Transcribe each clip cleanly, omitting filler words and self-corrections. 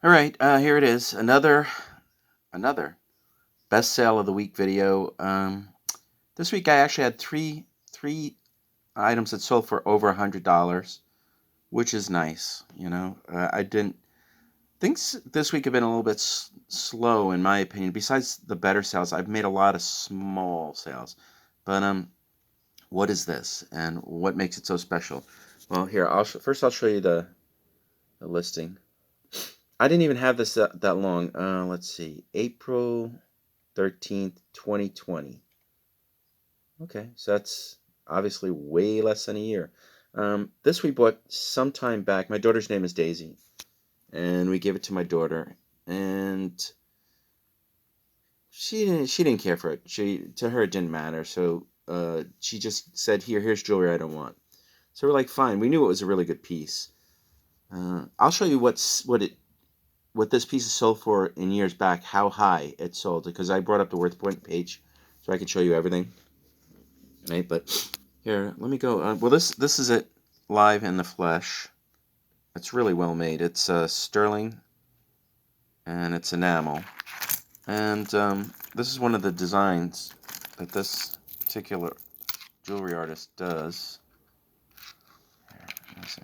All right, here it is. Another best sale of the week video. This week I actually had three items that sold for over $100, which is nice. I didn't things this week have been a little bit slow in my opinion. Besides the better sales, I've made a lot of small sales. But what is this, and what makes it so special? Well, here first I'll show you the listing. I didn't even have this that long. Let's see, April 13th, 2020. Okay, so that's obviously way less than a year. This we bought some time back. My daughter's name is Daisy, and we gave it to my daughter, and she didn't care for it. To her it didn't matter. So she just said, here's jewelry I don't want. So we're like, fine. We knew it was a really good piece. I'll show you what this piece is sold for in years back, how high it sold, because I brought up the worth point page so I could show you everything. Right, but here, let me go. Well, this is it live in the flesh. It's really well made. It's sterling, and it's enamel. And this is one of the designs that this particular jewelry artist does. Here, let me see.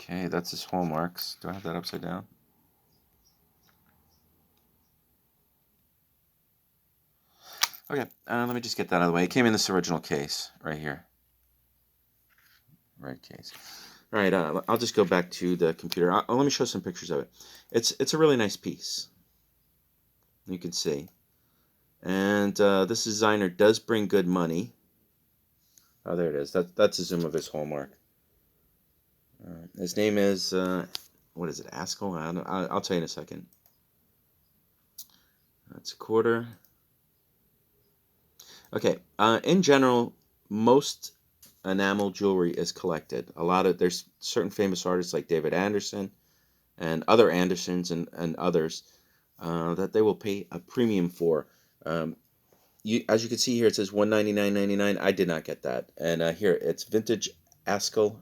Okay, that's his hallmarks. Do I have that upside down? Okay, let me just get that out of the way. It came in this original case right here. Right case. All right, I'll just go back to the computer. Let me show some pictures of it. It's a really nice piece. You can see. And this designer does bring good money. Oh, there it is. That's a zoom of his hallmark. His name is, what is it, Aksel? I'll tell you in a second. That's a quarter. Okay, in general, most enamel jewelry is collected. There's certain famous artists like David Anderson and other Andersons and others that they will pay a premium for. As you can see here, it says $199.99. I did not get that. And here, it's vintage Aksel.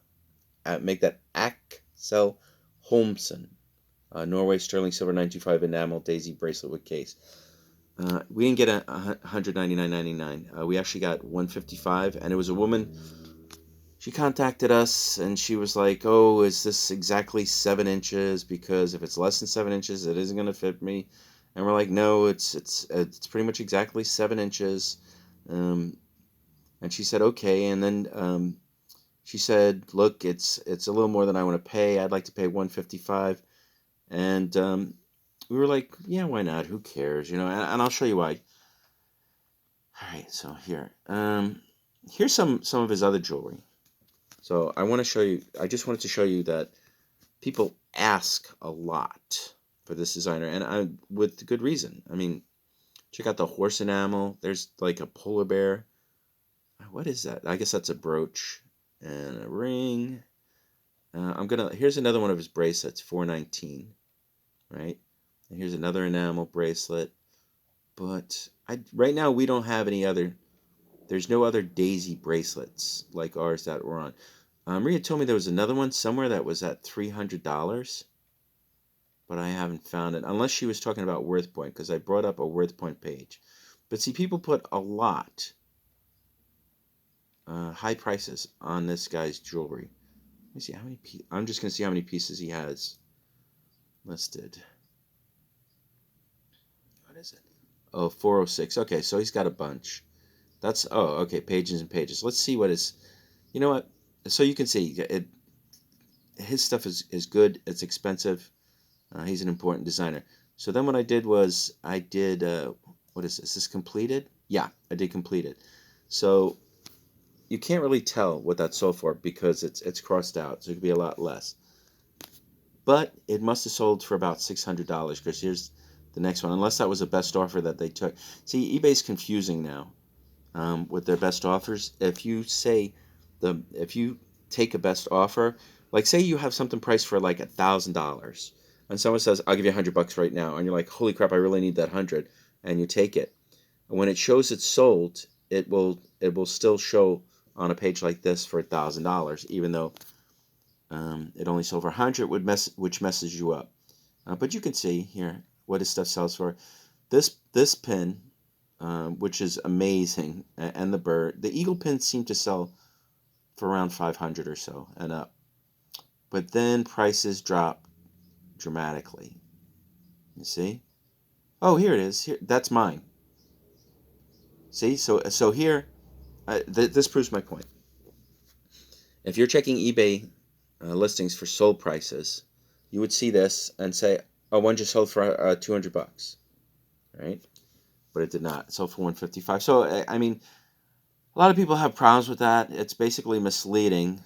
Make that Aksel Holmsen. Norway sterling silver 925 enamel daisy bracelet with case. We didn't get $199.99. We actually got $155, and it was a woman. She contacted us, and she was like, "Oh, is this exactly 7 inches? Because if it's less than 7 inches, it isn't going to fit me." And we're like, "No, it's pretty much exactly 7 inches." And she said, "Okay." And then she said, "Look, it's a little more than I want to pay. I'd like to pay $155." And we were like, "Yeah, why not? Who cares?" And I'll show you why. All right, so here, here's some of his other jewelry. So I want to show you. I just wanted to show you that people ask a lot for this designer, and with good reason. I mean, check out the horse enamel. There's like a polar bear. What is that? I guess that's a brooch and a ring. Here's another one of his bracelets, $419, right? And here's another enamel bracelet. But right now we don't have any other. There's no other daisy bracelets like ours that we're on. Maria told me there was another one somewhere that was at $300, but I haven't found it. Unless she was talking about worth point, because I brought up a worth point page. But see, people put a lot high prices on this guy's jewelry. Let me see how many. I'm just gonna see how many pieces he has listed. What is it? Oh, 406. Okay, so he's got a bunch. Okay, pages and pages. Let's see what is. You know what? So you can see it. His stuff is good. It's expensive. He's an important designer. So then what I did was I did. What is this? Is this completed? Yeah, I did complete it. So you can't really tell what that sold for because it's crossed out, so it could be a lot less. But it must have sold for about $600, because here's the next one. Unless that was a best offer that they took. See, eBay's confusing now with their best offers. If you take a best offer, like say you have something priced for like $1,000, and someone says, "I'll give you $100 right now," and you're like, "Holy crap, I really need that 100," and you take it. And when it shows it's sold, it will still show on a page like this for $1,000, even though it only sold for 100, which messes you up. But you can see here what his stuff sells for. This pin, which is amazing, and the bird, the eagle pins seem to sell for around 500 or so and up. But then prices drop dramatically. You see? Oh, here it is. Here, that's mine. See? So here, this proves my point. If you're checking eBay listings for sold prices, you would see this and say, "Oh, one just sold for 200 bucks," right? But it did not. It sold for 155. So I mean, a lot of people have problems with that. It's basically misleading,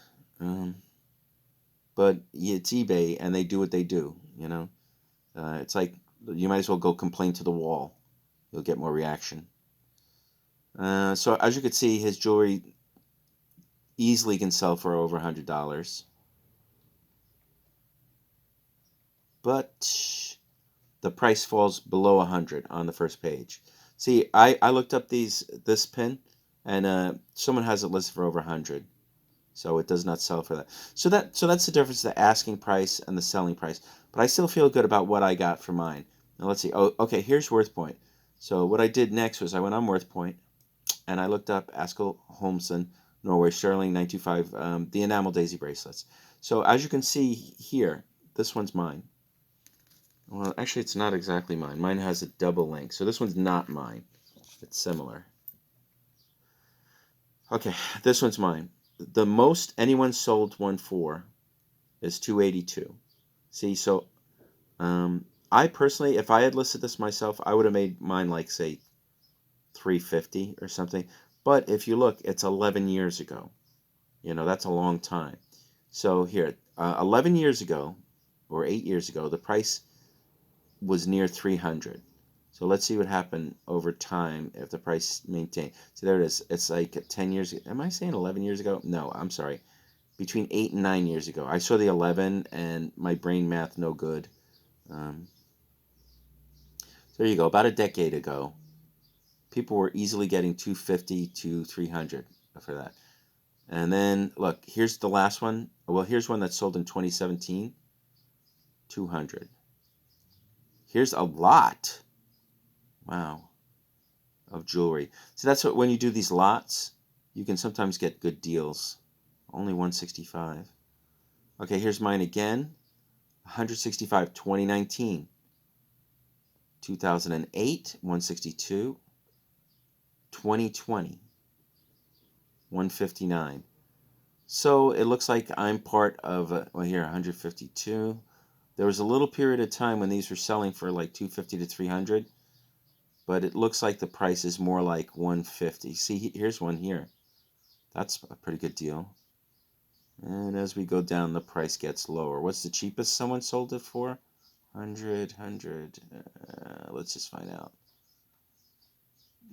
but it's eBay, and they do what they do. You know, it's like you might as well go complain to the wall. You'll get more reaction. So as you can see, his jewelry easily can sell for over $100. But the price falls below 100 on the first page. See, I looked up this pin, and someone has it listed for over 100. So it does not sell for that. So that's the difference, the asking price and the selling price. But I still feel good about what I got for mine. Now let's see. Oh, okay, here's WorthPoint. So what I did next was I went on WorthPoint, and I looked up Aksel, Holmsen, Norway, Sterling 925, the enamel daisy bracelets. So as you can see here, this one's mine. Well, actually, it's not exactly mine. Mine has a double link, so this one's not mine. It's similar. Okay, this one's mine. The most anyone sold one for is $282. See, so I personally, if I had listed this myself, I would have made mine like, say, $350 or something. But if you look, it's 11 years ago. You know, that's a long time. So here, 11 years ago, or 8 years ago, the price was near 300. So let's see what happened over time if the price maintained. So there it is. It's like 10 years. Am I saying 11 years ago? No, I'm sorry. Between 8 and 9 years ago. I saw the 11 and my brain math no good. So there you go. About a decade ago, people were easily getting 250 to 300 for that. And then look, here's the last one. Well, here's one that sold in 2017. 200. Here's a lot. Wow. Of jewelry. So that's what, when you do these lots, you can sometimes get good deals. Only 165. Okay, here's mine again. 165, 2019. 2008, 162. 2020, 159. So it looks like I'm part of, well, here, 152. There was a little period of time when these were selling for like 250 to 300. But it looks like the price is more like 150. See, here's one here. That's a pretty good deal. And as we go down, the price gets lower. What's the cheapest someone sold it for? 100. Let's just find out.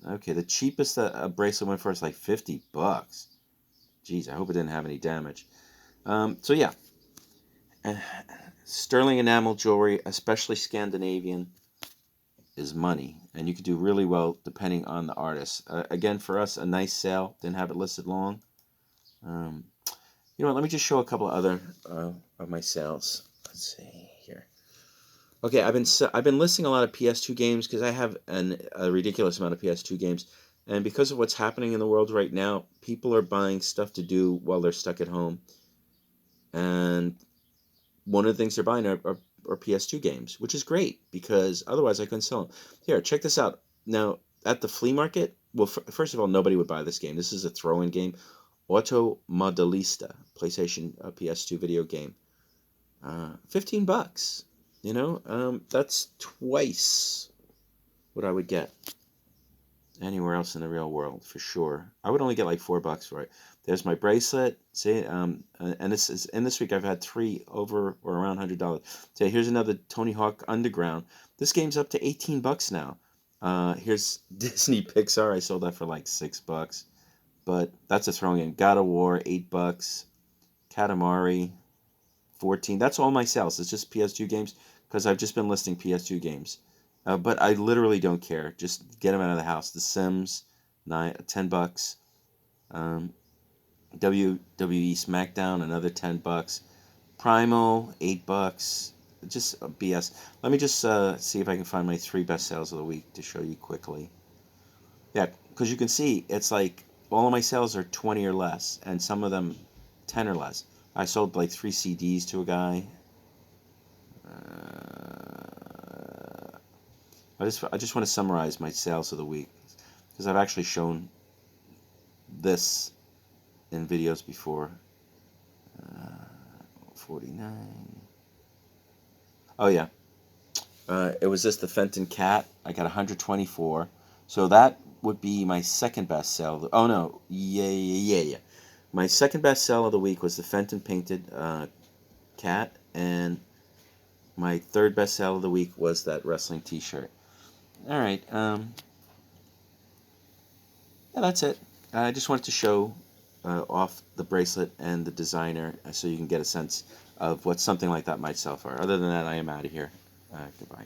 Okay, the cheapest a bracelet went for is like 50 bucks. Jeez, I hope it didn't have any damage. So yeah, sterling enamel jewelry, especially Scandinavian, is money, and you could do really well depending on the artist. Again, for us, a nice sale. Didn't have it listed long. You know what? Let me just show a couple of other of my sales. Let's see here. Okay, I've been listing a lot of PS2 games because I have a ridiculous amount of PS2 games, and because of what's happening in the world right now, people are buying stuff to do while they're stuck at home, and one of the things they're buying are PS2 games, which is great because otherwise I couldn't sell them. Here, check this out. Now, at the flea market, well, first of all, nobody would buy this game. This is a throw-in game. Auto Modelista, PlayStation PS2 video game. 15 bucks. You know, that's twice what I would get anywhere else in the real world, for sure. I would only get like $4 for it. There's my bracelet. See, and this is in this week I've had 3 over or around $100. So here's another Tony Hawk Underground. This game's up to 18 bucks now. Here's Disney Pixar. I sold that for like $6, but that's a throwing in. God of War, $8. Katamari, 14. That's all my sales. It's just PS2 games because I've just been listing PS2 games. But I literally don't care. Just get them out of the house. The Sims, $10. WWE SmackDown, another $10. Primal, $8. Just BS. Let me just see if I can find my 3 best sales of the week to show you quickly. Yeah, because you can see it's like all of my sales are 20 or less, and some of them 10 or less. I sold like 3 CDs to a guy. I just want to summarize my sales of the week, because I've actually shown this in videos before. 49. Oh yeah, it was this, the Fenton Cat. I got 124. So that would be my second best sale. Oh no, yeah. My second best sale of the week was the Fenton painted cat, and my third best sale of the week was that wrestling T-shirt. All right, yeah, that's it. I just wanted to show off the bracelet and the designer, so you can get a sense of what something like that might sell for. Other than that, I am out of here. Goodbye.